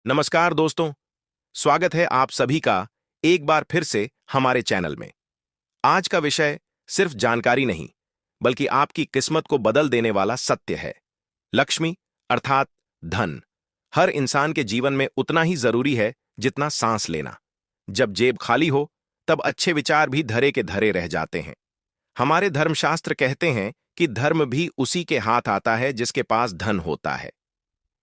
नमस्कार दोस्तों, स्वागत है आप सभी का एक बार फिर से हमारे चैनल में। आज का विषय सिर्फ जानकारी नहीं, बल्कि आपकी किस्मत को बदल देने वाला सत्य है। लक्ष्मी अर्थात धन हर इंसान के जीवन में उतना ही जरूरी है जितना सांस लेना। जब जेब खाली हो, तब अच्छे विचार भी धरे के धरे रह जाते हैं। हमारे धर्मशास्त्र कहते हैं कि धर्म भी उसी के हाथ आता है जिसके पास धन होता है।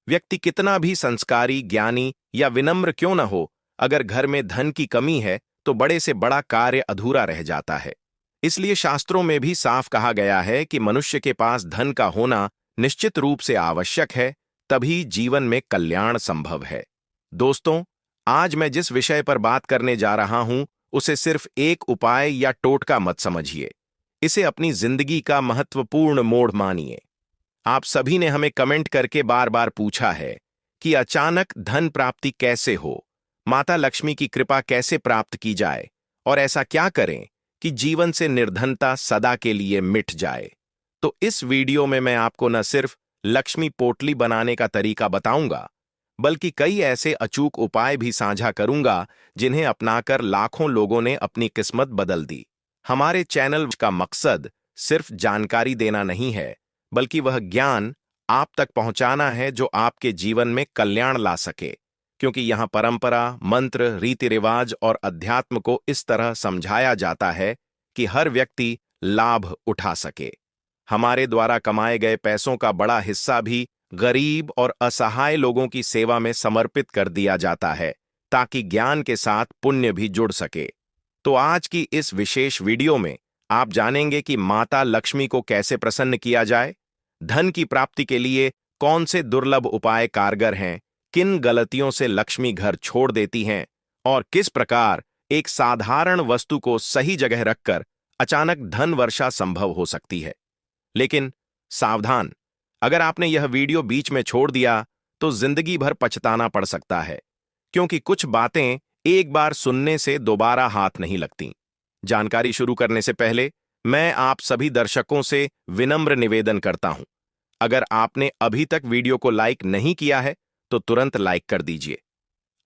व्यक्ति कितना भी संस्कारी, ज्ञानी या विनम्र क्यों न हो, अगर घर में धन की कमी है तो बड़े से बड़ा कार्य अधूरा रह जाता है। इसलिए शास्त्रों में भी साफ कहा गया है कि मनुष्य के पास धन का होना निश्चित रूप से आवश्यक है, तभी जीवन में कल्याण संभव है। दोस्तों, आज मैं जिस विषय पर बात करने जा रहा हूं, उसे सिर्फ एक उपाय या टोटका मत समझिए। इसे अपनी जिंदगी का महत्वपूर्ण मोड़ मानिए। आप सभी ने हमें कमेंट करके बार बार पूछा है कि अचानक धन प्राप्ति कैसे हो, माता लक्ष्मी की कृपा कैसे प्राप्त की जाए और ऐसा क्या करें कि जीवन से निर्धनता सदा के लिए मिट जाए। तो इस वीडियो में मैं आपको न सिर्फ लक्ष्मी पोटली बनाने का तरीका बताऊंगा, बल्कि कई ऐसे अचूक उपाय भी साझा करूंगा जिन्हें अपनाकर लाखों लोगों ने अपनी किस्मत बदल दी। हमारे चैनल का मकसद सिर्फ जानकारी देना नहीं है, बल्कि वह ज्ञान आप तक पहुंचाना है जो आपके जीवन में कल्याण ला सके। क्योंकि यहां परंपरा, मंत्र, रीति रिवाज और अध्यात्म को इस तरह समझाया जाता है कि हर व्यक्ति लाभ उठा सके। हमारे द्वारा कमाए गए पैसों का बड़ा हिस्सा भी गरीब और असहाय लोगों की सेवा में समर्पित कर दिया जाता है, ताकि ज्ञान के साथ पुण्य भी जुड़ सके। तो आज की इस विशेष वीडियो में आप जानेंगे कि माता लक्ष्मी को कैसे प्रसन्न किया जाए, धन की प्राप्ति के लिए कौन से दुर्लभ उपाय कारगर हैं, किन गलतियों से लक्ष्मी घर छोड़ देती हैं और किस प्रकार एक साधारण वस्तु को सही जगह रखकर अचानक धन वर्षा संभव हो सकती है। लेकिन सावधान, अगर आपने यह वीडियो बीच में छोड़ दिया तो जिंदगी भर पछताना पड़ सकता है, क्योंकि कुछ बातें एक बार सुनने से दोबारा हाथ नहीं लगती। जानकारी शुरू करने से पहले मैं आप सभी दर्शकों से विनम्र निवेदन करता हूं, अगर आपने अभी तक वीडियो को लाइक नहीं किया है तो तुरंत लाइक कर दीजिए।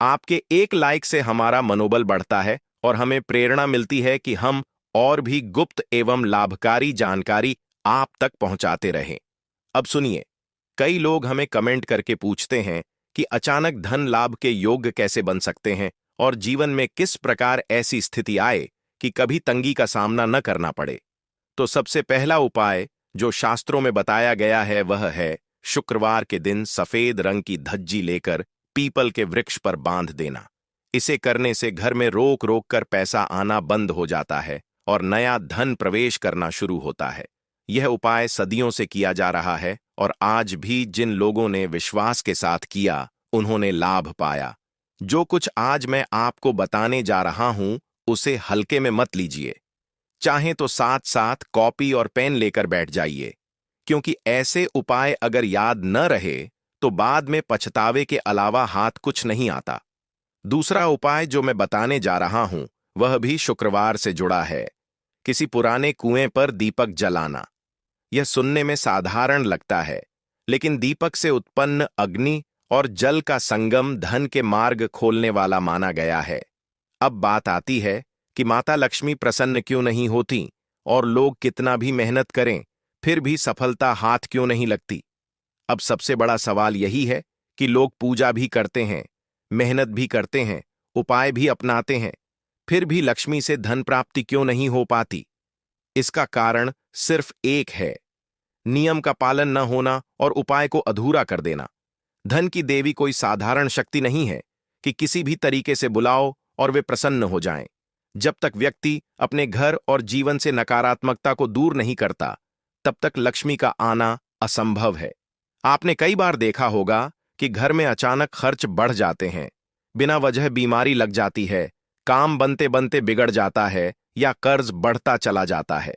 आपके एक लाइक से हमारा मनोबल बढ़ता है और हमें प्रेरणा मिलती है कि हम और भी गुप्त एवं लाभकारी जानकारी आप तक पहुंचाते रहें। अब सुनिए, कई लोग हमें कमेंट करके पूछते हैं कि अचानक धन लाभ के योग्य कैसे बन सकते हैं और जीवन में किस प्रकार ऐसी स्थिति आए कि कभी तंगी का सामना न करना पड़े। तो सबसे पहला उपाय जो शास्त्रों में बताया गया है वह है शुक्रवार के दिन सफेद रंग की धज्जी लेकर पीपल के वृक्ष पर बांध देना। इसे करने से घर में रोक रोक कर पैसा आना बंद हो जाता है और नया धन प्रवेश करना शुरू होता है। यह उपाय सदियों से किया जा रहा है और आज भी जिन लोगों ने विश्वास के साथ किया, उन्होंने लाभ पाया। जो कुछ आज मैं आपको बताने जा रहा हूं, उसे हल्के में मत लीजिए। चाहें तो साथ साथ कॉपी और पेन लेकर बैठ जाइए, क्योंकि ऐसे उपाय अगर याद न रहे तो बाद में पछतावे के अलावा हाथ कुछ नहीं आता। दूसरा उपाय जो मैं बताने जा रहा हूं, वह भी शुक्रवार से जुड़ा है। किसी पुराने कुएं पर दीपक जलाना। यह सुनने में साधारण लगता है, लेकिन दीपक से उत्पन्न अग्नि और जल का संगम धन के मार्ग खोलने वाला माना गया है। अब बात आती है कि माता लक्ष्मी प्रसन्न क्यों नहीं होती और लोग कितना भी मेहनत करें फिर भी सफलता हाथ क्यों नहीं लगती। अब सबसे बड़ा सवाल यही है कि लोग पूजा भी करते हैं, मेहनत भी करते हैं, उपाय भी अपनाते हैं, फिर भी लक्ष्मी से धन प्राप्ति क्यों नहीं हो पाती। इसका कारण सिर्फ एक है, नियम का पालन न होना और उपाय को अधूरा कर देना। धन की देवी कोई साधारण शक्ति नहीं है कि किसी भी तरीके से बुलाओ और वे प्रसन्न हो जाएं। जब तक व्यक्ति अपने घर और जीवन से नकारात्मकता को दूर नहीं करता, तब तक लक्ष्मी का आना असंभव है। आपने कई बार देखा होगा कि घर में अचानक खर्च बढ़ जाते हैं, बिना वजह बीमारी लग जाती है, काम बनते बनते बिगड़ जाता है या कर्ज बढ़ता चला जाता है।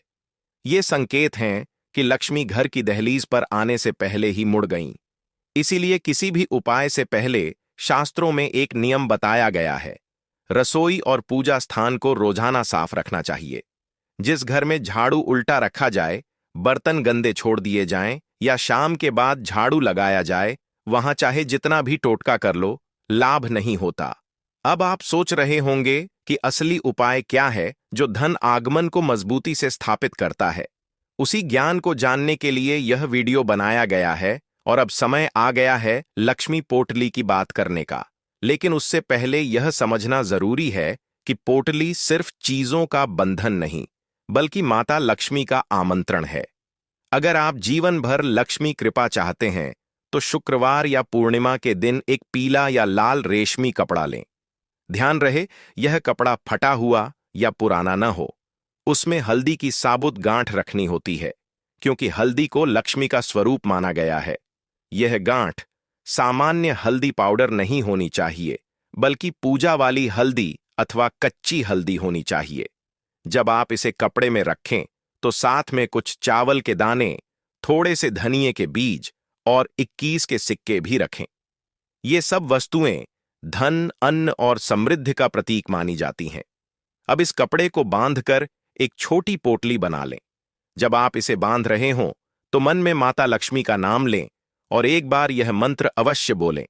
ये संकेत हैं कि लक्ष्मी घर की दहलीज पर आने से पहले ही मुड़ गईं। इसीलिए किसी भी उपाय से पहले शास्त्रों में एक नियम बताया गया है। रसोई और पूजा स्थान को रोजाना साफ रखना चाहिए। जिस घर में झाड़ू उल्टा रखा जाए, बर्तन गंदे छोड़ दिए जाएं या शाम के बाद झाड़ू लगाया जाए, वहां चाहे जितना भी टोटका कर लो, लाभ नहीं होता। अब आप सोच रहे होंगे कि असली उपाय क्या है जो धन आगमन को मजबूती से स्थापित करता है। उसी ज्ञान को जानने के लिए यह वीडियो बनाया गया है और अब समय आ गया है लक्ष्मी पोटली की बात करने का। लेकिन उससे पहले यह समझना जरूरी है कि पोटली सिर्फ चीजों का बंधन नहीं, बल्कि माता लक्ष्मी का आमंत्रण है। अगर आप जीवन भर लक्ष्मी कृपा चाहते हैं, तो शुक्रवार या पूर्णिमा के दिन एक पीला या लाल रेशमी कपड़ा लें। ध्यान रहे, यह कपड़ा फटा हुआ या पुराना न हो। उसमें हल्दी की साबुत गांठ रखनी होती है, क्योंकि हल्दी को लक्ष्मी का स्वरूप माना गया है। यह गांठ सामान्य हल्दी पाउडर नहीं होनी चाहिए, बल्कि पूजा वाली हल्दी अथवा कच्ची हल्दी होनी चाहिए। जब आप इसे कपड़े में रखें, तो साथ में कुछ चावल के दाने, थोड़े से धनिए के बीज और 21 के सिक्के भी रखें। ये सब वस्तुएं धन, अन्न और समृद्धि का प्रतीक मानी जाती हैं। अब इस कपड़े को बांधकर एक छोटी पोटली बना लें। जब आप इसे बांध रहे हों, तो मन में माता लक्ष्मी का नाम लें और एक बार यह मंत्र अवश्य बोलें,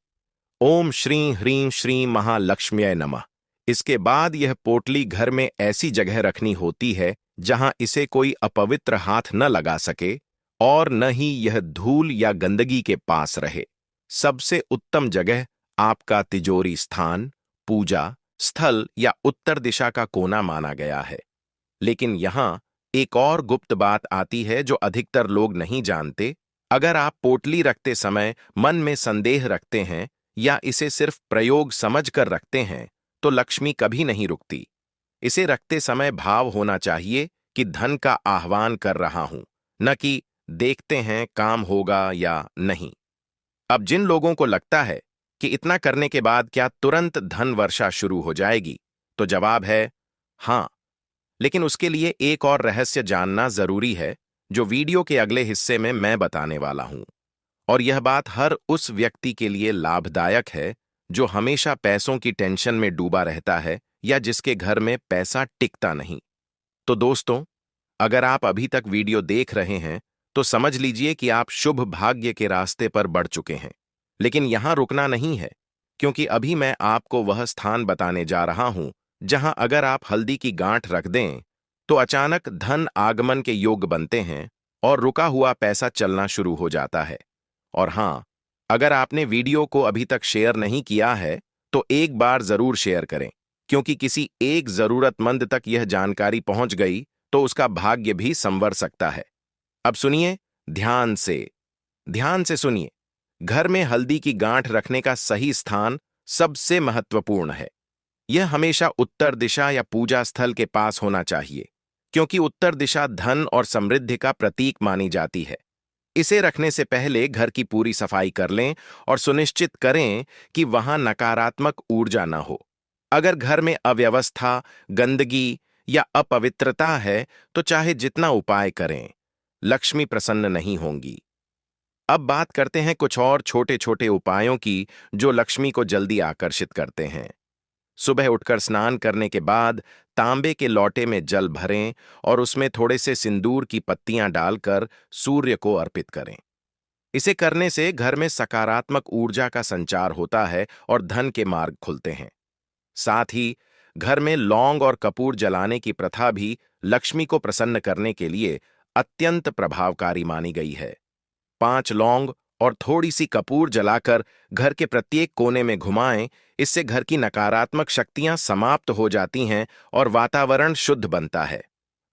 ओम श्री ह्रीं श्रीं महालक्ष्म्यै नमः। इसके बाद यह पोटली घर में ऐसी जगह रखनी होती है जहां इसे कोई अपवित्र हाथ न लगा सके और न ही यह धूल या गंदगी के पास रहे। सबसे उत्तम जगह आपका तिजोरी स्थान, पूजा स्थल या उत्तर दिशा का कोना माना गया है। लेकिन यहां एक और गुप्त बात आती है जो अधिकतर लोग नहीं जानते। अगर आप पोटली रखते समय मन में संदेह रखते हैं या इसे सिर्फ प्रयोग समझकर रखते हैं, तो लक्ष्मी कभी नहीं रुकती। इसे रखते समय भाव होना चाहिए कि धन का आह्वान कर रहा हूं, न कि देखते हैं काम होगा या नहीं। अब जिन लोगों को लगता है कि इतना करने के बाद क्या तुरंत धन वर्षा शुरू हो जाएगी, तो जवाब है हां। लेकिन उसके लिए एक और रहस्य जानना जरूरी है, जो वीडियो के अगले हिस्से में मैं बताने वाला हूं। और यह बात हर उस व्यक्ति के लिए लाभदायक है जो हमेशा पैसों की टेंशन में डूबा रहता है या जिसके घर में पैसा टिकता नहीं। तो दोस्तों, अगर आप अभी तक वीडियो देख रहे हैं, तो समझ लीजिए कि आप शुभ भाग्य के रास्ते पर बढ़ चुके हैं। लेकिन यहां रुकना नहीं है, क्योंकि अभी मैं आपको वह स्थान बताने जा रहा हूं जहां अगर आप हल्दी की गांठ रख दें, तो अचानक धन आगमन के योग बनते हैं और रुका हुआ पैसा चलना शुरू हो जाता है। और हां, अगर आपने वीडियो को अभी तक शेयर नहीं किया है, तो एक बार जरूर शेयर करें, क्योंकि किसी एक जरूरतमंद तक यह जानकारी पहुंच गई तो उसका भाग्य भी संवर सकता है। अब सुनिए, ध्यान से सुनिए। घर में हल्दी की गांठ रखने का सही स्थान सबसे महत्वपूर्ण है। यह हमेशा उत्तर दिशा या पूजा स्थल के पास होना चाहिए, क्योंकि उत्तर दिशा धन और समृद्धि का प्रतीक मानी जाती है। इसे रखने से पहले घर की पूरी सफाई कर लें और सुनिश्चित करें कि वहां नकारात्मक ऊर्जा न हो। अगर घर में अव्यवस्था, गंदगी या अपवित्रता है, तो चाहे जितना उपाय करें, लक्ष्मी प्रसन्न नहीं होंगी। अब बात करते हैं कुछ और छोटे छोटे उपायों की जो लक्ष्मी को जल्दी आकर्षित करते हैं। सुबह उठकर स्नान करने के बाद तांबे के लोटे में जल भरें और उसमें थोड़े से सिंदूर की पत्तियां डालकर सूर्य को अर्पित करें। इसे करने से घर में सकारात्मक ऊर्जा का संचार होता है और धन के मार्ग खुलते हैं। साथ ही घर में लौंग और कपूर जलाने की प्रथा भी लक्ष्मी को प्रसन्न करने के लिए अत्यंत प्रभावकारी मानी गई है। 5 लौंग और थोड़ी सी कपूर जलाकर घर के प्रत्येक कोने में घुमाएं। इससे घर की नकारात्मक शक्तियां समाप्त हो जाती हैं और वातावरण शुद्ध बनता है।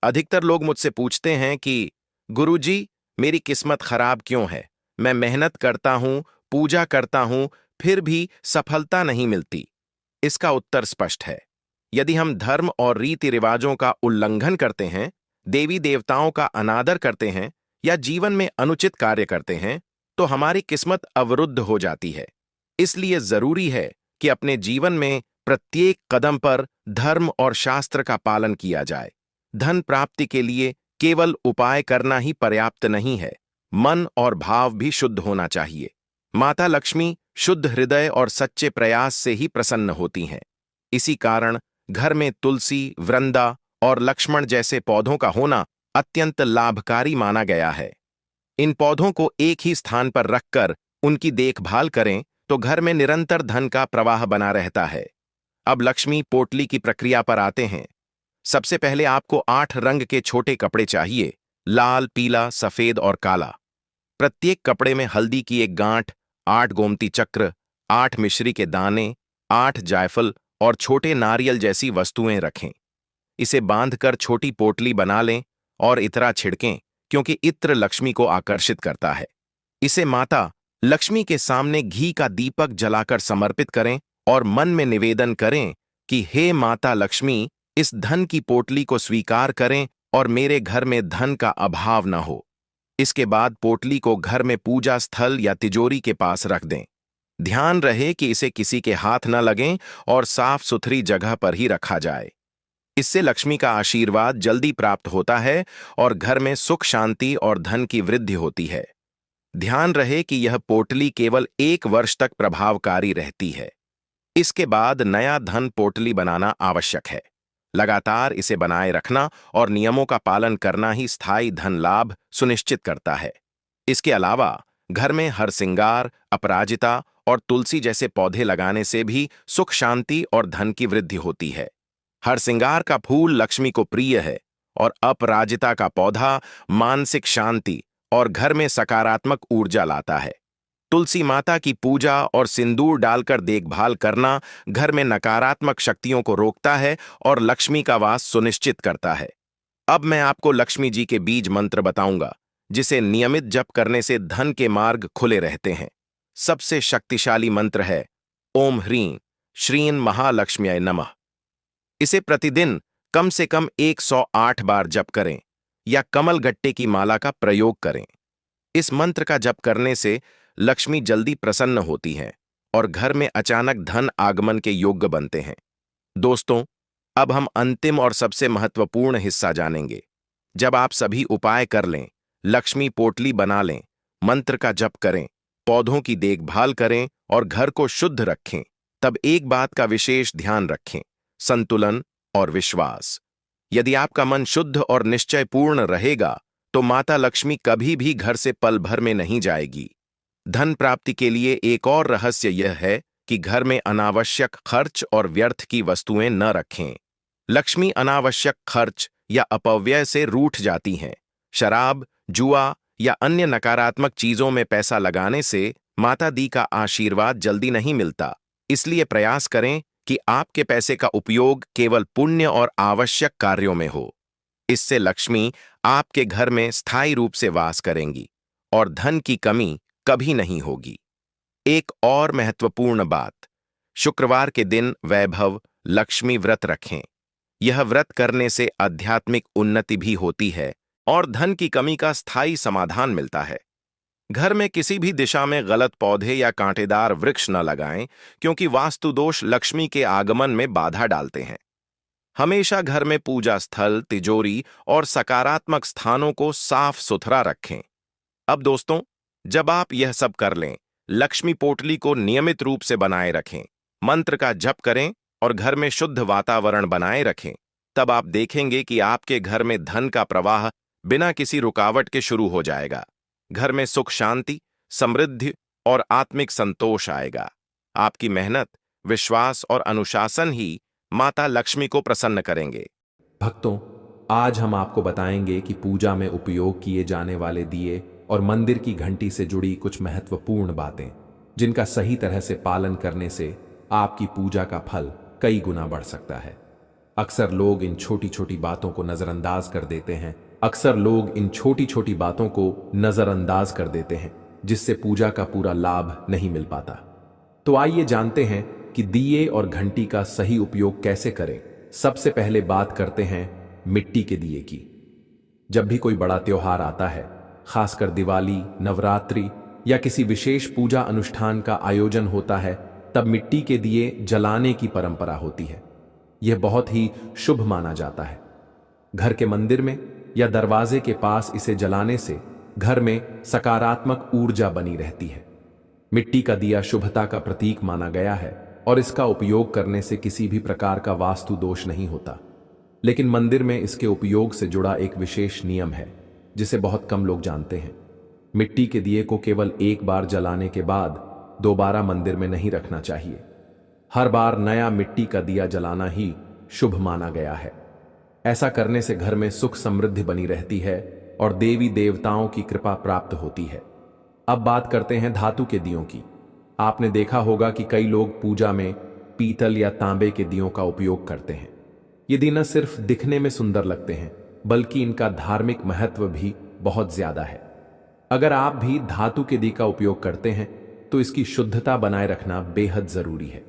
अधिकतर लोग मुझसे पूछते हैं कि गुरुजी, मेरी किस्मत खराब क्यों है? मैं मेहनत करता हूं, पूजा करता हूं, फिर भी सफलता नहीं मिलती। इसका उत्तर स्पष्ट है। यदि हम धर्म और रीति रिवाजों का उल्लंघन करते हैं, देवी देवताओं का अनादर करते हैं या जीवन में अनुचित कार्य करते हैं, तो हमारी किस्मत अवरुद्ध हो जाती है। इसलिए जरूरी है कि अपने जीवन में प्रत्येक कदम पर धर्म और शास्त्र का पालन किया जाए। धन प्राप्ति के लिए केवल उपाय करना ही पर्याप्त नहीं है, मन और भाव भी शुद्ध होना चाहिए। माता लक्ष्मी शुद्ध हृदय और सच्चे प्रयास से ही प्रसन्न होती हैं। इसी कारण घर में तुलसी, वृंदा और लक्ष्मण जैसे पौधों का होना अत्यंत लाभकारी माना गया है। इन पौधों को एक ही स्थान पर रखकर उनकी देखभाल करें, तो घर में निरंतर धन का प्रवाह बना रहता है। अब लक्ष्मी पोटली की प्रक्रिया पर आते हैं। सबसे पहले आपको 8 रंग के छोटे कपड़े चाहिए, लाल, पीला, सफेद और काला। प्रत्येक कपड़े में हल्दी की एक गांठ, 8 गोमती चक्र, 8 मिश्री के दाने, 8 जायफल और छोटे नारियल जैसी वस्तुएं रखें। इसे बांधकर छोटी पोटली बना लें और इतरा छिड़कें, क्योंकि इत्र लक्ष्मी को आकर्षित करता है। इसे माता लक्ष्मी के सामने घी का दीपक जलाकर समर्पित करें और मन में निवेदन करें कि हे माता लक्ष्मी, इस धन की पोटली को स्वीकार करें और मेरे घर में धन का अभाव न हो। इसके बाद पोटली को घर में पूजा स्थल या तिजोरी के पास रख दें। ध्यान रहे कि इसे किसी के हाथ न लगें और साफ सुथरी जगह पर ही रखा जाए। इससे लक्ष्मी का आशीर्वाद जल्दी प्राप्त होता है और घर में सुख, शांति और धन की वृद्धि होती है। ध्यान रहे कि यह पोटली केवल 1 वर्ष तक प्रभावकारी रहती है। इसके बाद नया धन पोटली बनाना आवश्यक है। लगातार इसे बनाए रखना और नियमों का पालन करना ही स्थायी धन लाभ सुनिश्चित करता है। इसके अलावा घर में हरसिंगार, अपराजिता और तुलसी जैसे पौधे लगाने से भी सुख, शांति और धन की वृद्धि होती है। हरसिंगार का फूल लक्ष्मी को प्रिय है और अपराजिता का पौधा मानसिक शांति और घर में सकारात्मक ऊर्जा लाता है। तुलसी माता की पूजा और सिंदूर डालकर देखभाल करना घर में नकारात्मक शक्तियों को रोकता है और लक्ष्मी का वास सुनिश्चित करता है। अब मैं आपको लक्ष्मी जी के बीज मंत्र बताऊंगा, जिसे नियमित जप करने से धन के मार्ग खुले रहते हैं। सबसे शक्तिशाली मंत्र है ओम ह्रीं श्रीं महालक्ष्म्यै नमः। इसे प्रतिदिन कम से कम 108 बार जप करें या कमल गट्टे की माला का प्रयोग करें। इस मंत्र का जप करने से लक्ष्मी जल्दी प्रसन्न होती हैं और घर में अचानक धन आगमन के योग्य बनते हैं। दोस्तों, अब हम अंतिम और सबसे महत्वपूर्ण हिस्सा जानेंगे। जब आप सभी उपाय कर लें, लक्ष्मी पोटली बना लें, मंत्र का जप करें, पौधों की देखभाल करें और घर को शुद्ध रखें, तब एक बात का विशेष ध्यान रखें: संतुलन और विश्वास। यदि आपका मन शुद्ध और निश्चयपूर्ण रहेगा, तो माता लक्ष्मी कभी भी घर से पल भर में नहीं जाएगी। धन प्राप्ति के लिए एक और रहस्य यह है कि घर में अनावश्यक खर्च और व्यर्थ की वस्तुएं न रखें। लक्ष्मी अनावश्यक खर्च या अपव्यय से रूठ जाती हैं। शराब, जुआ या अन्य नकारात्मक चीजों में पैसा लगाने से माता दी का आशीर्वाद जल्दी नहीं मिलता। इसलिए प्रयास करें कि आपके पैसे का उपयोग केवल पुण्य और आवश्यक कार्यों में हो। इससे लक्ष्मी आपके घर में स्थायी रूप से वास करेंगी और धन की कमी कभी नहीं होगी। एक और महत्वपूर्ण बात: शुक्रवार के दिन वैभव लक्ष्मी व्रत रखें। यह व्रत करने से आध्यात्मिक उन्नति भी होती है और धन की कमी का स्थायी समाधान मिलता है। घर में किसी भी दिशा में गलत पौधे या कांटेदार वृक्ष न लगाएं, क्योंकि वास्तु दोष लक्ष्मी के आगमन में बाधा डालते हैं। हमेशा घर में पूजा स्थल, तिजोरी और सकारात्मक स्थानों को साफ सुथरा रखें। अब दोस्तों, जब आप यह सब कर लें, लक्ष्मी पोटली को नियमित रूप से बनाए रखें, मंत्र का जप करें और घर में शुद्ध वातावरण बनाए रखें, तब आप देखेंगे कि आपके घर में धन का प्रवाह बिना किसी रुकावट के शुरू हो जाएगा। घर में सुख, शांति, समृद्धि और आत्मिक संतोष आएगा। आपकी मेहनत, विश्वास और अनुशासन ही माता लक्ष्मी को प्रसन्न करेंगे। भक्तों, आज हम आपको बताएंगे कि पूजा में उपयोग किए जाने वाले दिए और मंदिर की घंटी से जुड़ी कुछ महत्वपूर्ण बातें, जिनका सही तरह से पालन करने से आपकी पूजा का फल कई गुना बढ़ सकता है। अक्सर लोग इन छोटी छोटी बातों को नजरअंदाज कर देते हैं, जिससे पूजा का पूरा लाभ नहीं मिल पाता। तो आइए जानते हैं कि दिए और घंटी का सही उपयोग कैसे करें। सबसे पहले बात करते हैं मिट्टी के दिए की। जब भी कोई बड़ा त्योहार आता है, खासकर दिवाली, नवरात्रि या किसी विशेष पूजा अनुष्ठान का आयोजन होता है, तब मिट्टी के दिए जलाने की परंपरा होती है। यह बहुत ही शुभ माना जाता है। घर के मंदिर में या दरवाजे के पास इसे जलाने से घर में सकारात्मक ऊर्जा बनी रहती है। मिट्टी का दिया शुभता का प्रतीक माना गया है और इसका उपयोग करने से किसी भी प्रकार का वास्तु दोष नहीं होता। लेकिन मंदिर में इसके उपयोग से जुड़ा एक विशेष नियम है, जिसे बहुत कम लोग जानते हैं। मिट्टी के दिए को केवल एक बार जलाने के बाद दोबारा मंदिर में नहीं रखना चाहिए। हर बार नया मिट्टी का दिया जलाना ही शुभ माना गया है। ऐसा करने से घर में सुख समृद्धि बनी रहती है और देवी देवताओं की कृपा प्राप्त होती है। अब बात करते हैं धातु के दियों की। आपने देखा होगा कि कई लोग पूजा में पीतल या तांबे के दियों का उपयोग करते हैं। ये दिए न सिर्फ दिखने में सुंदर लगते हैं, बल्कि इनका धार्मिक महत्व भी बहुत ज्यादा है। अगर आप भी धातु के दिए का उपयोग करते हैं तो इसकी शुद्धता बनाए रखना बेहद जरूरी है।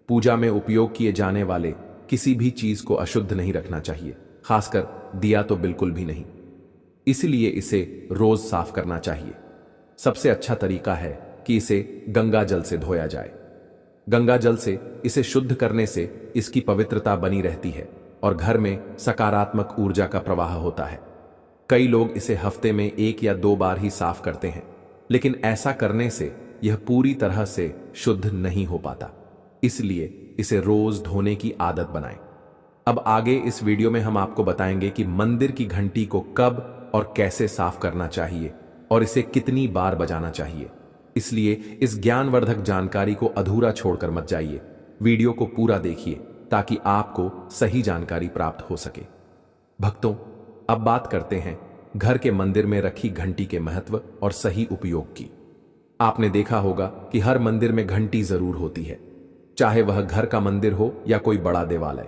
पूजा में उपयोग किए जाने वाले किसी भी चीज को अशुद्ध नहीं रखना चाहिए, खासकर दिया तो बिल्कुल भी नहीं। इसलिए इसे रोज साफ करना चाहिए। सबसे अच्छा तरीका है कि इसे गंगा जल से धोया जाए। गंगा जल से इसे शुद्ध करने से इसकी पवित्रता बनी रहती है और घर में सकारात्मक ऊर्जा का प्रवाह होता है। कई लोग इसे हफ्ते में 1 या 2 बार ही साफ करते हैं, लेकिन ऐसा करने से यह पूरी तरह से शुद्ध नहीं हो पाता। इसलिए इसे रोज धोने की आदत बनाएं। अब आगे इस वीडियो में हम आपको बताएंगे कि मंदिर की घंटी को कब और कैसे साफ करना चाहिए और इसे कितनी बार बजाना चाहिए। इसलिए इस ज्ञानवर्धक जानकारी को अधूरा छोड़कर मत जाइए। वीडियो को पूरा देखिए ताकि आपको सही जानकारी प्राप्त हो सके। भक्तों, अब बात करते हैं घर के मंदिर में रखी घंटी के महत्व और सही उपयोग की। आपने देखा होगा कि हर मंदिर में घंटी जरूर होती है, चाहे वह घर का मंदिर हो या कोई बड़ा देवालय।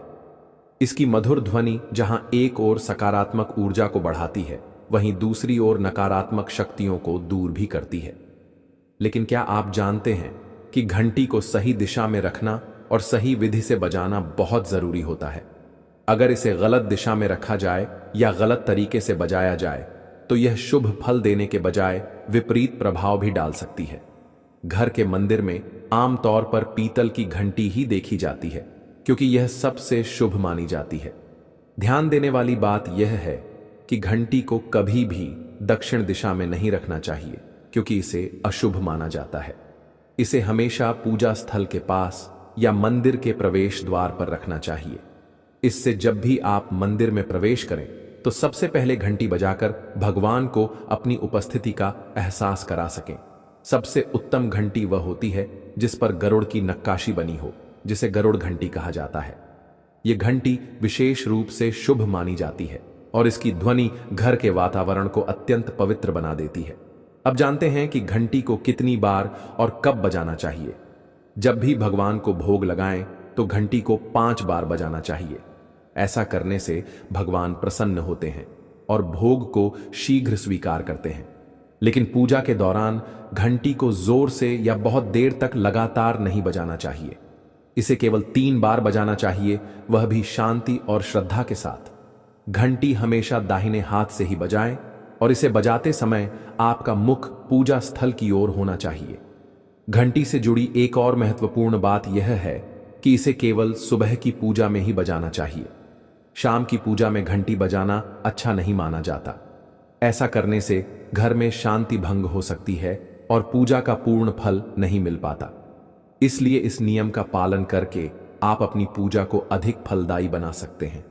इसकी मधुर ध्वनि जहां एक ओर सकारात्मक ऊर्जा को बढ़ाती है, वहीं दूसरी ओर नकारात्मक शक्तियों को दूर भी करती है। लेकिन क्या आप जानते हैं कि घंटी को सही दिशा में रखना और सही विधि से बजाना बहुत जरूरी होता है। अगर इसे गलत दिशा में रखा जाए या गलत तरीके से बजाया जाए तो यह शुभ फल देने के बजाय विपरीत प्रभाव भी डाल सकती है। घर के मंदिर में आमतौर पर पीतल की घंटी ही देखी जाती है, क्योंकि यह सबसे शुभ मानी जाती है। ध्यान देने वाली बात यह है कि घंटी को कभी भी दक्षिण दिशा में नहीं रखना चाहिए, क्योंकि इसे अशुभ माना जाता है। इसे हमेशा पूजा स्थल के पास या मंदिर के प्रवेश द्वार पर रखना चाहिए। इससे जब भी आप मंदिर में प्रवेश करें तो सबसे पहले घंटी बजाकर भगवान को अपनी उपस्थिति का एहसास करा सकें। सबसे उत्तम घंटी वह होती है जिस पर गरुड़ की नक्काशी बनी हो, जिसे गरुड़ घंटी कहा जाता है। यह घंटी विशेष रूप से शुभ मानी जाती है और इसकी ध्वनि घर के वातावरण को अत्यंत पवित्र बना देती है। अब जानते हैं कि घंटी को कितनी बार और कब बजाना चाहिए। जब भी भगवान को भोग लगाएं तो घंटी को 5 बार बजाना चाहिए। ऐसा करने से भगवान प्रसन्न होते हैं और भोग को शीघ्र स्वीकार करते हैं। लेकिन पूजा के दौरान घंटी को जोर से या बहुत देर तक लगातार नहीं बजाना चाहिए। इसे केवल 3 बार बजाना चाहिए, वह भी शांति और श्रद्धा के साथ। घंटी हमेशा दाहिने हाथ से ही बजाएं और इसे बजाते समय आपका मुख पूजा स्थल की ओर होना चाहिए। घंटी से जुड़ी एक और महत्वपूर्ण बात यह है कि इसे केवल सुबह की पूजा में ही बजाना चाहिए। शाम की पूजा में घंटी बजाना अच्छा नहीं माना जाता। ऐसा करने से घर में शांति भंग हो सकती है और पूजा का पूर्ण फल नहीं मिल पाता। इसलिए इस नियम का पालन करके आप अपनी पूजा को अधिक फलदायी बना सकते हैं।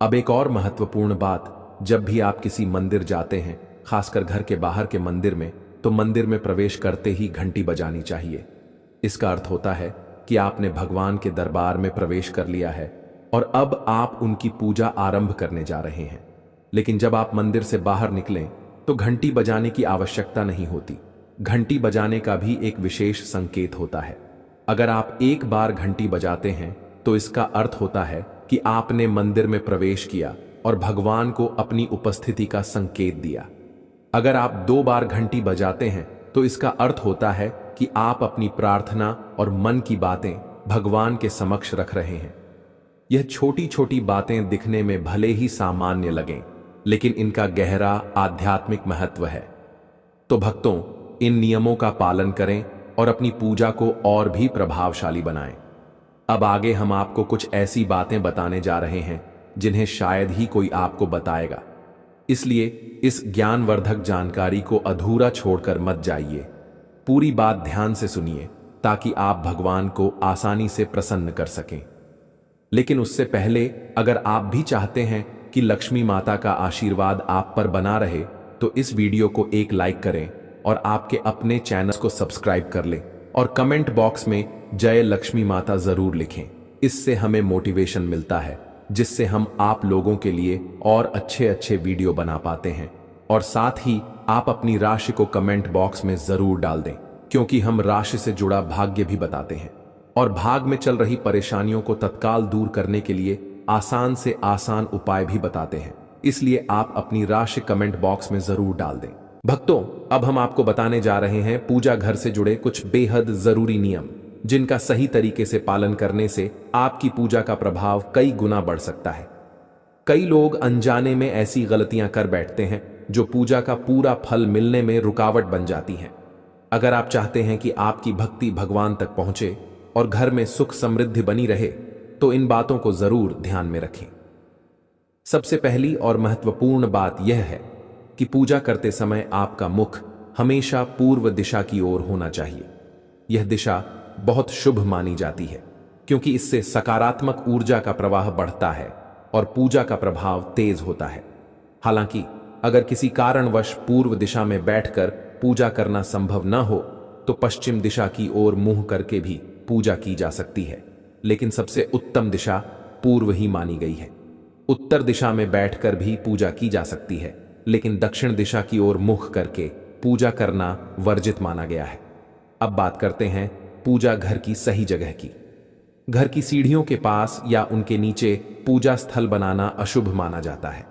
अब एक और महत्वपूर्ण बात, जब भी आप किसी मंदिर जाते हैं, खासकर घर के बाहर के मंदिर में, तो मंदिर में प्रवेश करते ही घंटी बजानी चाहिए। इसका अर्थ होता है कि आपने भगवान के दरबार में प्रवेश कर लिया है और अब आप उनकी पूजा आरंभ करने जा रहे हैं। लेकिन जब आप मंदिर से बाहर निकलें तो घंटी बजाने की आवश्यकता नहीं होती। घंटी बजाने का भी एक विशेष संकेत होता है। अगर आप एक बार घंटी बजाते हैं तो इसका अर्थ होता है कि आपने मंदिर में प्रवेश किया और भगवान को अपनी उपस्थिति का संकेत दिया। अगर आप 2 बार घंटी बजाते हैं तो इसका अर्थ होता है कि आप अपनी प्रार्थना और मन की बातें भगवान के समक्ष रख रहे हैं। यह छोटी छोटी बातें दिखने में भले ही सामान्य लगें, लेकिन इनका गहरा आध्यात्मिक महत्व है। तो भक्तों, इन नियमों का पालन करें और अपनी पूजा को और भी प्रभावशाली बनाएं। अब आगे हम आपको कुछ ऐसी बातें बताने जा रहे हैं जिन्हें शायद ही कोई आपको बताएगा। इसलिए इस ज्ञानवर्धक जानकारी को अधूरा छोड़कर मत जाइए। पूरी बात ध्यान से सुनिए ताकि आप भगवान को आसानी से प्रसन्न कर सकें। लेकिन उससे पहले, अगर आप भी चाहते हैं कि लक्ष्मी माता का आशीर्वाद आप पर बना रहे, तो इस वीडियो को एक लाइक करें और आपके अपने चैनल को सब्सक्राइब कर लें और कमेंट बॉक्स में जय लक्ष्मी माता जरूर लिखें। इससे हमें मोटिवेशन मिलता है, जिससे हम आप लोगों के लिए और अच्छे अच्छे वीडियो बना पाते हैं। और साथ ही आप अपनी राशि को कमेंट बॉक्स में जरूर डाल दें, क्योंकि हम राशि से जुड़ा भाग्य भी बताते हैं और भाग में चल रही परेशानियों को तत्काल दूर करने के लिए आसान से आसान उपाय भी बताते हैं। इसलिए आप अपनी राशि कमेंट बॉक्स में जरूर डाल दें। भक्तों, अब हम आपको बताने जा रहे हैं पूजा घर से जुड़े कुछ बेहद जरूरी नियम, जिनका सही तरीके से पालन करने से आपकी पूजा का प्रभाव कई गुना बढ़ सकता है। कई लोग अनजाने में ऐसी गलतियां कर बैठते हैं जो पूजा का पूरा फल मिलने में रुकावट बन जाती हैं। अगर आप चाहते हैं कि आपकी भक्ति भगवान तक पहुंचे और घर में सुख समृद्धि बनी रहे, तो इन बातों को जरूर ध्यान में रखें। सबसे पहली और महत्वपूर्ण बात यह है कि पूजा करते समय आपका मुख हमेशा पूर्व दिशा की ओर होना चाहिए। यह दिशा बहुत शुभ मानी जाती है, क्योंकि इससे सकारात्मक ऊर्जा का प्रवाह बढ़ता है और पूजा का प्रभाव तेज होता है। हालांकि अगर किसी कारणवश पूर्व दिशा में बैठकर पूजा करना संभव न हो, तो पश्चिम दिशा की ओर मुंह करके भी पूजा की जा सकती है, लेकिन सबसे उत्तम दिशा पूर्व ही मानी गई है। उत्तर दिशा में बैठकर भी पूजा की जा सकती है, लेकिन दक्षिण दिशा की ओर मुख करके पूजा करना वर्जित माना गया है। अब बात करते हैं पूजा घर की सही जगह की। घर की सीढ़ियों के पास या उनके नीचे पूजा स्थल बनाना अशुभ माना जाता है।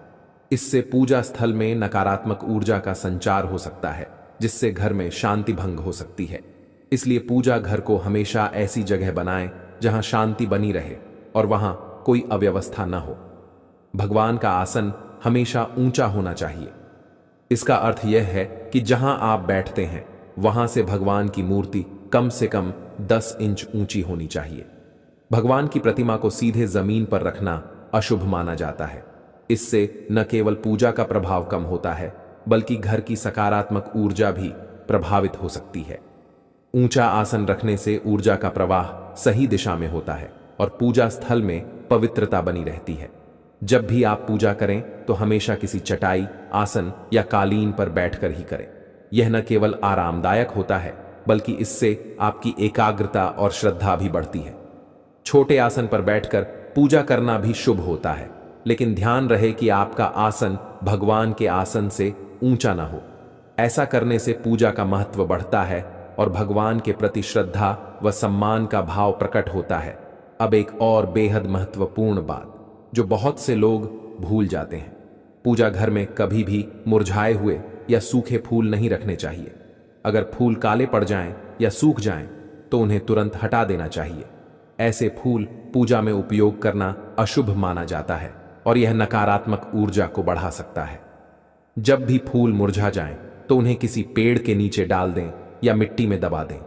इससे पूजा स्थल में नकारात्मक ऊर्जा का संचार हो सकता है, जिससे घर में शांति भंग हो सकती है। इसलिए पूजा घर को हमेशा ऐसी जगह बनाएं जहां शांति बनी रहे और वहां कोई अव्यवस्था न हो। भगवान का आसन हमेशा ऊंचा होना चाहिए। इसका अर्थ यह है कि जहां आप बैठते हैं वहां से भगवान की मूर्ति कम से कम 10 इंच ऊंची होनी चाहिए। भगवान की प्रतिमा को सीधे जमीन पर रखना अशुभ माना जाता है। इससे न केवल पूजा का प्रभाव कम होता है, बल्कि घर की सकारात्मक ऊर्जा भी प्रभावित हो सकती है। ऊंचा आसन रखने से ऊर्जा का प्रवाह सही दिशा में होता है और पूजा स्थल में पवित्रता बनी रहती है। जब भी आप पूजा करें तो हमेशा किसी चटाई, आसन या कालीन पर बैठकर ही करें। यह न केवल आरामदायक होता है, बल्कि इससे आपकी एकाग्रता और श्रद्धा भी बढ़ती है। छोटे आसन पर बैठकर पूजा करना भी शुभ होता है, लेकिन ध्यान रहे कि आपका आसन भगवान के आसन से ऊंचा ना हो। ऐसा करने से पूजा का महत्व बढ़ता है और भगवान के प्रति श्रद्धा व सम्मान का भाव प्रकट होता है। अब एक और बेहद महत्वपूर्ण बात जो बहुत से लोग भूल जाते हैं, पूजा घर में कभी भी मुरझाए हुए या सूखे फूल नहीं रखने चाहिए। अगर फूल काले पड़ जाएं या सूख जाएं तो उन्हें तुरंत हटा देना चाहिए। ऐसे फूल पूजा में उपयोग करना अशुभ माना जाता है और यह नकारात्मक ऊर्जा को बढ़ा सकता है। जब भी फूल मुरझा जाएं तो उन्हें किसी पेड़ के नीचे डाल दें या मिट्टी में दबा दें।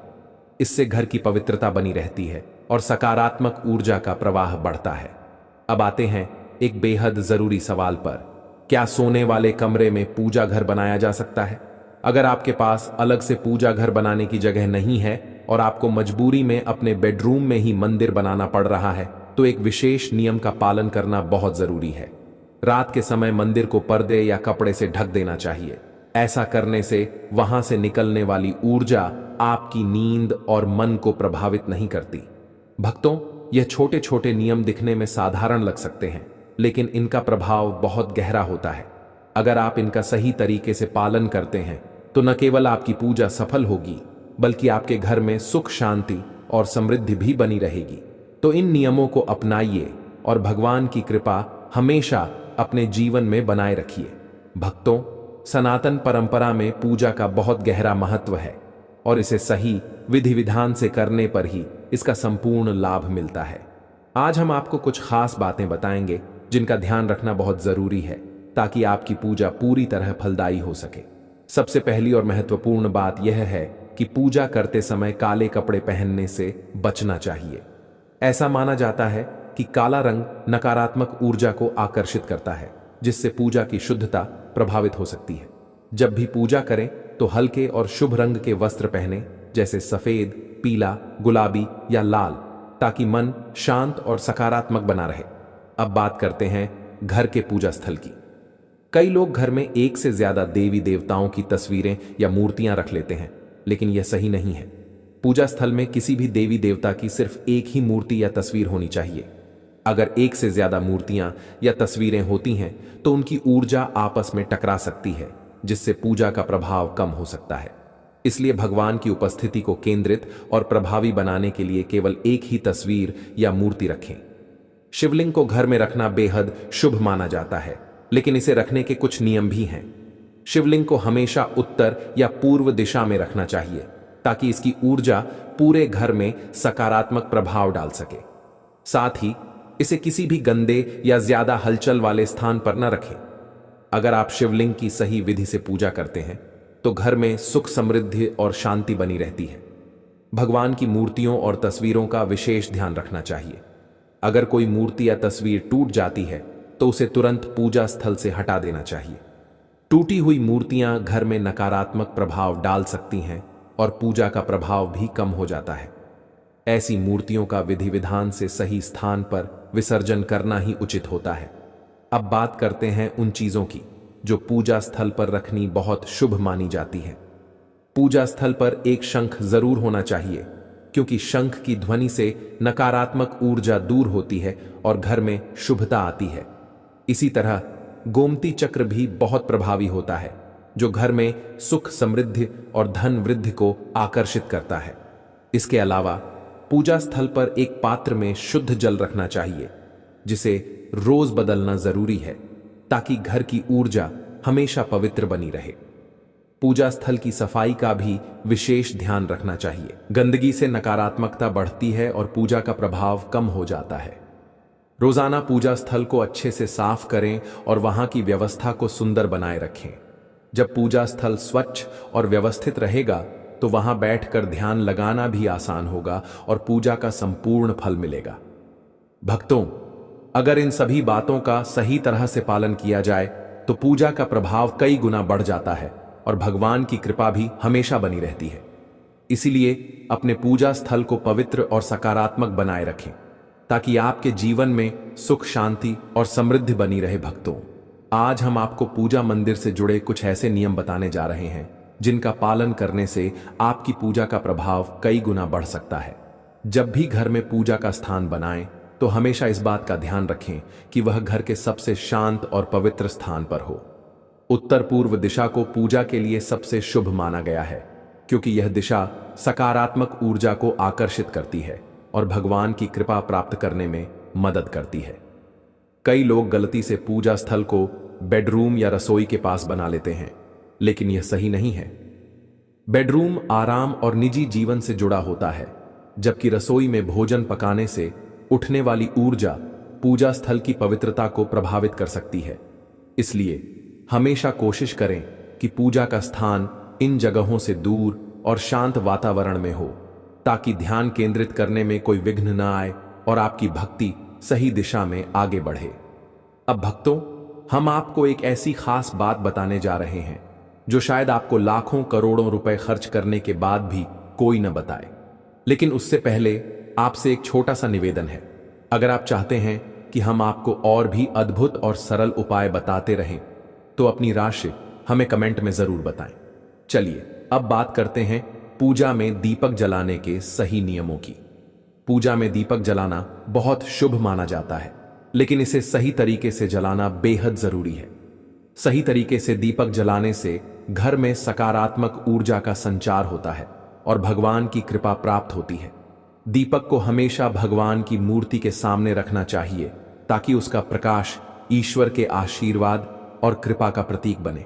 इससे घर की पवित्रता बनी रहती है और सकारात्मक ऊर्जा का प्रवाह बढ़ता है। अब आते हैं एक बेहद जरूरी सवाल पर, क्या सोने वाले कमरे में पूजा घर बनाया जा सकता है? अगर आपके पास अलग से पूजा घर बनाने की जगह नहीं है और आपको मजबूरी में अपने बेडरूम में ही मंदिर बनाना पड़ रहा है, तो एक विशेष नियम का पालन करना बहुत जरूरी है। रात के समय मंदिर को पर्दे या कपड़े से ढक देना चाहिए। ऐसा करने से वहां से निकलने वाली ऊर्जा आपकी नींद और मन को प्रभावित नहीं करती। भक्तों, यह छोटे छोटे नियम दिखने में साधारण लग सकते हैं, लेकिन इनका प्रभाव बहुत गहरा होता है। अगर आप इनका सही तरीके से पालन करते हैं तो न केवल आपकी पूजा सफल होगी, बल्कि आपके घर में सुख, शांति और समृद्धि भी बनी रहेगी। तो इन नियमों को अपनाइए और भगवान की कृपा हमेशा अपने जीवन में बनाए रखिए। भक्तों, सनातन परंपरा में पूजा का बहुत गहरा महत्व है और इसे सही विधि विधान से करने पर ही इसका संपूर्ण लाभ मिलता है। आज हम आपको कुछ खास बातें बताएंगे जिनका ध्यान रखना बहुत जरूरी है, ताकि आपकी पूजा पूरी तरह फलदायी हो सके। सबसे पहली और महत्वपूर्ण बात यह है कि पूजा करते समय काले कपड़े पहनने से बचना चाहिए। ऐसा माना जाता है कि काला रंग नकारात्मक ऊर्जा को आकर्षित करता है, जिससे पूजा की शुद्धता प्रभावित हो सकती है। जब भी पूजा करें तो हल्के और शुभ रंग के वस्त्र पहने, जैसे सफेद, पीला, गुलाबी या लाल, ताकि मन शांत और सकारात्मक बना रहे। अब बात करते हैं घर के पूजा स्थल की। कई लोग घर में एक से ज्यादा देवी देवताओं की तस्वीरें या मूर्तियां रख लेते हैं, लेकिन यह सही नहीं है। पूजा स्थल में किसी भी देवी देवता की सिर्फ एक ही मूर्ति या तस्वीर होनी चाहिए। अगर एक से ज्यादा मूर्तियां या तस्वीरें होती हैं तो उनकी ऊर्जा आपस में टकरा सकती है, जिससे पूजा का प्रभाव कम हो सकता है। इसलिए भगवान की उपस्थिति को केंद्रित और प्रभावी बनाने के लिए केवल एक ही तस्वीर या मूर्ति रखें। शिवलिंग को घर में रखना बेहद शुभ माना जाता है, लेकिन इसे रखने के कुछ नियम भी हैं। शिवलिंग को हमेशा उत्तर या पूर्व दिशा में रखना चाहिए, ताकि इसकी ऊर्जा पूरे घर में सकारात्मक प्रभाव डाल सके। साथ ही इसे किसी भी गंदे या ज्यादा हलचल वाले स्थान पर न रखें। अगर आप शिवलिंग की सही विधि से पूजा करते हैं तो घर में सुख, समृद्धि और शांति बनी रहती है। भगवान की मूर्तियों और तस्वीरों का विशेष ध्यान रखना चाहिए। अगर कोई मूर्ति या तस्वीर टूट जाती है तो उसे तुरंत पूजा स्थल से हटा देना चाहिए। टूटी हुई मूर्तियां घर में नकारात्मक प्रभाव डाल सकती हैं और पूजा का प्रभाव भी कम हो जाता है। ऐसी मूर्तियों का विधि विधान से सही स्थान पर विसर्जन करना ही उचित होता है। अब बात करते हैं उन चीजों की जो पूजा स्थल पर रखनी बहुत शुभ मानी जाती है। पूजा स्थल पर एक शंख जरूर होना चाहिए, क्योंकि शंख की ध्वनि से नकारात्मक ऊर्जा दूर होती है और घर में शुभता आती है। इसी तरह गोमती चक्र भी बहुत प्रभावी होता है, जो घर में सुख, समृद्धि और धन वृद्धि को आकर्षित करता है। इसके अलावा पूजा स्थल पर एक पात्र में शुद्ध जल रखना चाहिए, जिसे रोज बदलना जरूरी है, ताकि घर की ऊर्जा हमेशा पवित्र बनी रहे। पूजा स्थल की सफाई का भी विशेष ध्यान रखना चाहिए। गंदगी से नकारात्मकता बढ़ती है और पूजा का प्रभाव कम हो जाता है। रोजाना पूजा स्थल को अच्छे से साफ करें और वहां की व्यवस्था को सुंदर बनाए रखें। जब पूजा स्थल स्वच्छ और व्यवस्थित रहेगा तो वहां बैठकर ध्यान लगाना भी आसान होगा और पूजा का संपूर्ण फल मिलेगा। भक्तों, अगर इन सभी बातों का सही तरह से पालन किया जाए तो पूजा का प्रभाव कई गुना बढ़ जाता है और भगवान की कृपा भी हमेशा बनी रहती है। इसीलिए अपने पूजा स्थल को पवित्र और सकारात्मक बनाए रखें, ताकि आपके जीवन में सुख, शांति और समृद्धि बनी रहे। भक्तों, आज हम आपको पूजा मंदिर से जुड़े कुछ ऐसे नियम बताने जा रहे हैं जिनका पालन करने से आपकी पूजा का प्रभाव कई गुना बढ़ सकता है। जब भी घर में पूजा का स्थान बनाएं तो हमेशा इस बात का ध्यान रखें कि वह घर के सबसे शांत और पवित्र स्थान पर हो। उत्तर पूर्व दिशा को पूजा के लिए सबसे शुभ माना गया है, क्योंकि यह दिशा सकारात्मक ऊर्जा को आकर्षित करती है और भगवान की कृपा प्राप्त करने में मदद करती है। कई लोग गलती से पूजा स्थल को बेडरूम या रसोई के पास बना लेते हैं, लेकिन यह सही नहीं है। बेडरूम आराम और निजी जीवन से जुड़ा होता है, जबकि रसोई में भोजन पकाने से उठने वाली ऊर्जा पूजा स्थल की पवित्रता को प्रभावित कर सकती है। इसलिए हमेशा कोशिश करें कि पूजा का स्थान इन जगहों से दूर और शांत वातावरण में हो, ताकि ध्यान केंद्रित करने में कोई विघ्न न आए और आपकी भक्ति सही दिशा में आगे बढ़े। अब भक्तों, हम आपको एक ऐसी खास बात बताने जा रहे हैं जो शायद आपको लाखों करोड़ों रुपए खर्च करने के बाद भी कोई न बताए। लेकिन उससे पहले आपसे एक छोटा सा निवेदन है। अगर आप चाहते हैं कि हम आपको और भी अद्भुत और सरल उपाय बताते रहें तो अपनी राशि हमें कमेंट में जरूर बताएं। चलिए अब बात करते हैं पूजा में दीपक जलाने के सही नियमों की। पूजा में दीपक जलाना बहुत शुभ माना जाता है, लेकिन इसे सही तरीके से जलाना बेहद जरूरी है। सही तरीके से दीपक जलाने से घर में सकारात्मक ऊर्जा का संचार होता है और भगवान की कृपा प्राप्त होती है। दीपक को हमेशा भगवान की मूर्ति के सामने रखना चाहिए, ताकि उसका प्रकाश ईश्वर के आशीर्वाद और कृपा का प्रतीक बने।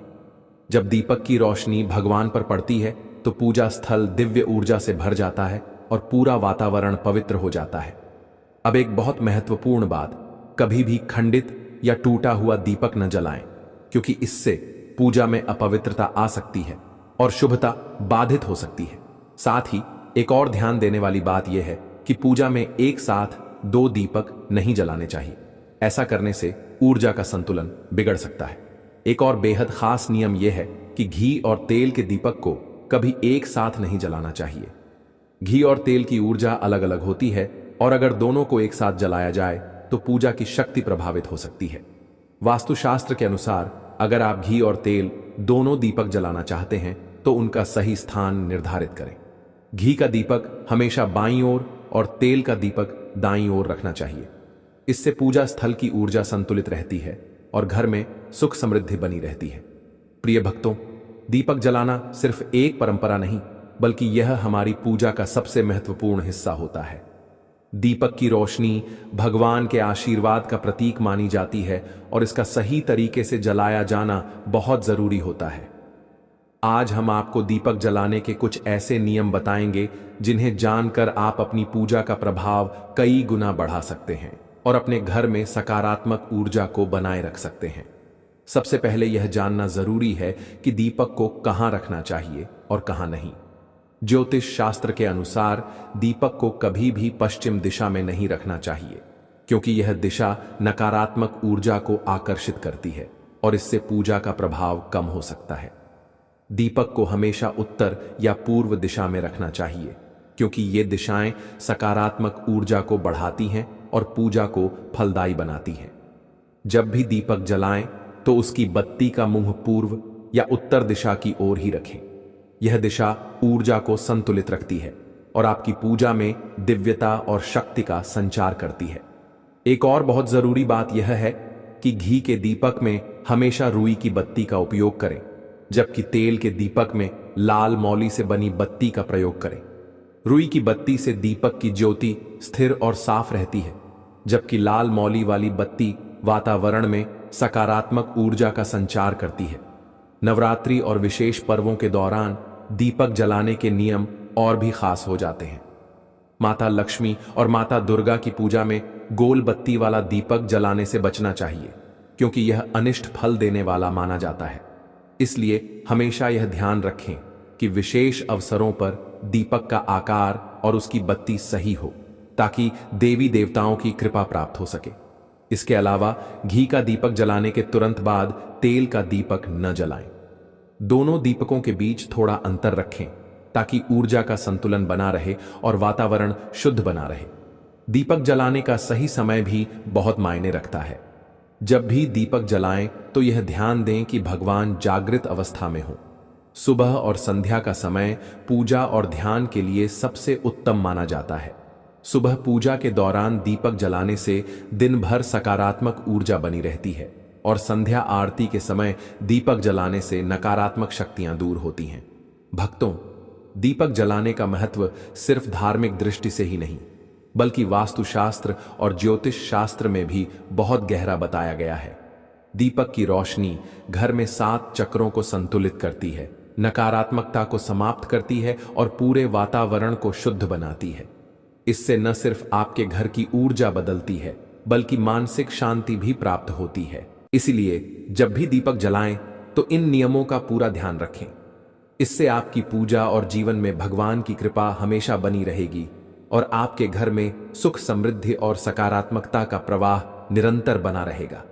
जब दीपक की रोशनी भगवान पर पड़ती है तो पूजा स्थल दिव्य ऊर्जा से भर जाता है और पूरा वातावरण पवित्र हो जाता है। अब एक बहुत महत्वपूर्ण बात, कभी भी खंडित या टूटा हुआ दीपक न जलाएं, क्योंकि इससे पूजा में अपवित्रता आ सकती है और शुभता बाधित हो सकती है। साथ ही एक और ध्यान देने वाली बात यह है कि पूजा में एक साथ 2 दीपक नहीं जलाने चाहिए। ऐसा करने से ऊर्जा का संतुलन बिगड़ सकता है। एक और बेहद खास नियम यह है कि घी और तेल के दीपक को कभी एक साथ नहीं जलाना चाहिए। घी और तेल की ऊर्जा अलग अलग होती है और अगर दोनों को एक साथ जलाया जाए तो पूजा की शक्ति प्रभावित हो सकती है। वास्तुशास्त्र के अनुसार अगर आप घी और तेल दोनों दीपक जलाना चाहते हैं तो उनका सही स्थान निर्धारित करें। घी का दीपक हमेशा बाईं ओर और तेल का दीपक दाईं ओर रखना चाहिए। इससे पूजा स्थल की ऊर्जा संतुलित रहती है और घर में सुख समृद्धि बनी रहती है। प्रिय भक्तों, दीपक जलाना सिर्फ एक परंपरा नहीं, बल्कि यह हमारी पूजा का सबसे महत्वपूर्ण हिस्सा होता है। दीपक की रोशनी भगवान के आशीर्वाद का प्रतीक मानी जाती है और इसका सही तरीके से जलाया जाना बहुत जरूरी होता है। आज हम आपको दीपक जलाने के कुछ ऐसे नियम बताएंगे जिन्हें जानकर आप अपनी पूजा का प्रभाव कई गुना बढ़ा सकते हैं और अपने घर में सकारात्मक ऊर्जा को बनाए रख सकते हैं। सबसे पहले यह जानना जरूरी है कि दीपक को कहां रखना चाहिए और कहां नहीं। ज्योतिष शास्त्र के अनुसार दीपक को कभी भी पश्चिम दिशा में नहीं रखना चाहिए, क्योंकि यह दिशा नकारात्मक ऊर्जा को आकर्षित करती है और इससे पूजा का प्रभाव कम हो सकता है। दीपक को हमेशा उत्तर या पूर्व दिशा में रखना चाहिए, क्योंकि ये दिशाएं सकारात्मक ऊर्जा को बढ़ाती हैं और पूजा को फलदायी बनाती हैं। जब भी दीपक जलाएं तो उसकी बत्ती का मुंह पूर्व या उत्तर दिशा की ओर ही रखें। यह दिशा ऊर्जा को संतुलित रखती है और आपकी पूजा में दिव्यता और शक्ति का संचार करती है। एक और बहुत जरूरी बात यह है कि घी के दीपक में हमेशा रुई की बत्ती का उपयोग करें, जबकि तेल के दीपक में लाल मौली से बनी बत्ती का प्रयोग करें। रुई की बत्ती से दीपक की ज्योति स्थिर और साफ रहती है, जबकि लाल मौली वाली बत्ती वातावरण में सकारात्मक ऊर्जा का संचार करती है। नवरात्रि और विशेष पर्वों के दौरान दीपक जलाने के नियम और भी खास हो जाते हैं। माता लक्ष्मी और माता दुर्गा की पूजा में गोल बत्ती वाला दीपक जलाने से बचना चाहिए, क्योंकि यह अनिष्ट फल देने वाला माना जाता है। इसलिए हमेशा यह ध्यान रखें कि विशेष अवसरों पर दीपक का आकार और उसकी बत्ती सही हो, ताकि देवी देवताओं की कृपा प्राप्त हो सके। इसके अलावा घी का दीपक जलाने के तुरंत बाद तेल का दीपक न जलाएं। दोनों दीपकों के बीच थोड़ा अंतर रखें, ताकि ऊर्जा का संतुलन बना रहे और वातावरण शुद्ध बना रहे। दीपक जलाने का सही समय भी बहुत मायने रखता है। जब भी दीपक जलाएं तो यह ध्यान दें कि भगवान जागृत अवस्था में हो। सुबह और संध्या का समय पूजा और ध्यान के लिए सबसे उत्तम माना जाता है। सुबह पूजा के दौरान दीपक जलाने से दिन भर सकारात्मक ऊर्जा बनी रहती है और संध्या आरती के समय दीपक जलाने से नकारात्मक शक्तियां दूर होती हैं। भक्तों, दीपक जलाने का महत्व सिर्फ धार्मिक दृष्टि से ही नहीं, बल्कि वास्तुशास्त्र और ज्योतिष शास्त्र में भी बहुत गहरा बताया गया है। दीपक की रोशनी घर में 7 चक्रों को संतुलित करती है, नकारात्मकता को समाप्त करती है और पूरे वातावरण को शुद्ध बनाती है। इससे न सिर्फ आपके घर की ऊर्जा बदलती है, बल्कि मानसिक शांति भी प्राप्त होती है। इसलिए जब भी दीपक जलाएं तो इन नियमों का पूरा ध्यान रखें। इससे आपकी पूजा और जीवन में भगवान की कृपा हमेशा बनी रहेगी और आपके घर में सुख, समृद्धि और सकारात्मकता का प्रवाह निरंतर बना रहेगा।